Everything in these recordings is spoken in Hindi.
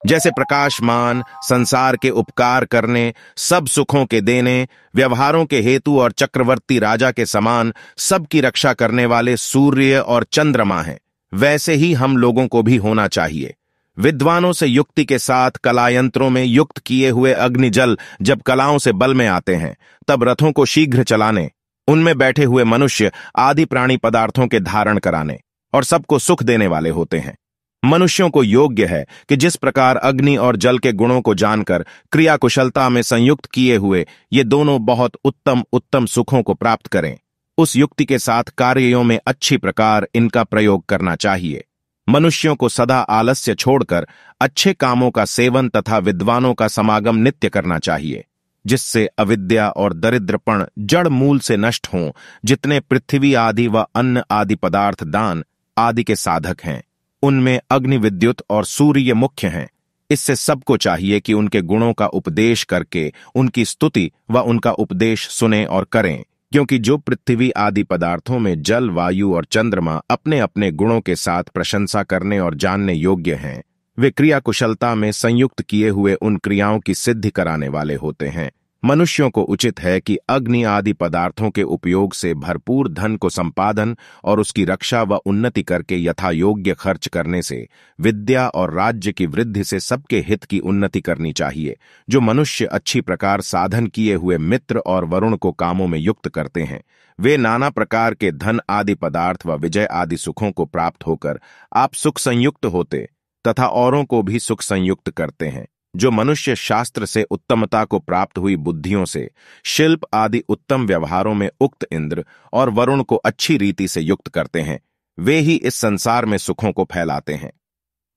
जैसे प्रकाशमान, संसार के उपकार करने, सब सुखों के देने, व्यवहारों के हेतु और चक्रवर्ती राजा के समान सबकी रक्षा करने वाले सूर्य और चंद्रमा हैं, वैसे ही हम लोगों को भी होना चाहिए। विद्वानों से युक्ति के साथ कलायंत्रों में युक्त किए हुए अग्निजल जब कलाओं से बल में आते हैं, तब रथों को शीघ्र चलाने, उनमें बैठे हुए मनुष्य आदि प्राणी पदार्थों के धारण कराने और सबको सुख देने वाले होते हैं। मनुष्यों को योग्य है कि जिस प्रकार अग्नि और जल के गुणों को जानकर क्रिया कुशलता में संयुक्त किए हुए ये दोनों बहुत उत्तम उत्तम सुखों को प्राप्त करें, उस युक्ति के साथ कार्यों में अच्छी प्रकार इनका प्रयोग करना चाहिए। मनुष्यों को सदा आलस्य छोड़कर अच्छे कामों का सेवन तथा विद्वानों का समागम नित्य करना चाहिए, जिससे अविद्या और दरिद्रपण जड़ मूल से नष्ट हों। जितने पृथ्वी आदि व अन्न आदि पदार्थ दान आदि के साधक हैं, उनमें अग्नि, विद्युत और सूर्य मुख्य हैं। इससे सबको चाहिए कि उनके गुणों का उपदेश करके उनकी स्तुति व उनका उपदेश सुने और करें, क्योंकि जो पृथ्वी आदि पदार्थों में जल, वायु और चंद्रमा अपने अपने गुणों के साथ प्रशंसा करने और जानने योग्य हैं, वे क्रिया कुशलता में संयुक्त किए हुए उन क्रियाओं की सिद्धि कराने वाले होते हैं। मनुष्यों को उचित है कि अग्नि आदि पदार्थों के उपयोग से भरपूर धन को संपादन और उसकी रक्षा व उन्नति करके यथा योग्य खर्च करने से विद्या और राज्य की वृद्धि से सबके हित की उन्नति करनी चाहिए। जो मनुष्य अच्छी प्रकार साधन किए हुए मित्र और वरुण को कामों में युक्त करते हैं, वे नाना प्रकार के धन आदि पदार्थ व विजय आदि सुखों को प्राप्त होकर आप सुख संयुक्त होते तथा औरों को भी सुख संयुक्त करते हैं। जो मनुष्य शास्त्र से उत्तमता को प्राप्त हुई बुद्धियों से शिल्प आदि उत्तम व्यवहारों में उक्त इंद्र और वरुण को अच्छी रीति से युक्त करते हैं, वे ही इस संसार में सुखों को फैलाते हैं।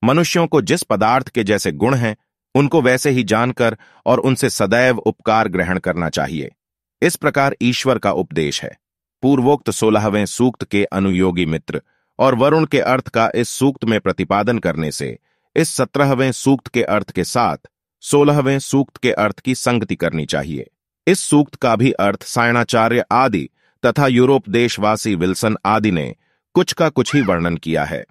मनुष्यों को जिस पदार्थ के जैसे गुण हैं, उनको वैसे ही जानकर और उनसे सदैव उपकार ग्रहण करना चाहिए। इस प्रकार ईश्वर का उपदेश है। पूर्वोक्त 16वें सूक्त के अनुयोगी मित्र और वरुण के अर्थ का इस सूक्त में प्रतिपादन करने से इस 17वें सूक्त के अर्थ के साथ 16वें सूक्त के अर्थ की संगति करनी चाहिए। इस सूक्त का भी अर्थ सायणाचार्य आदि तथा यूरोप देशवासी विल्सन आदि ने कुछ का कुछ ही वर्णन किया है।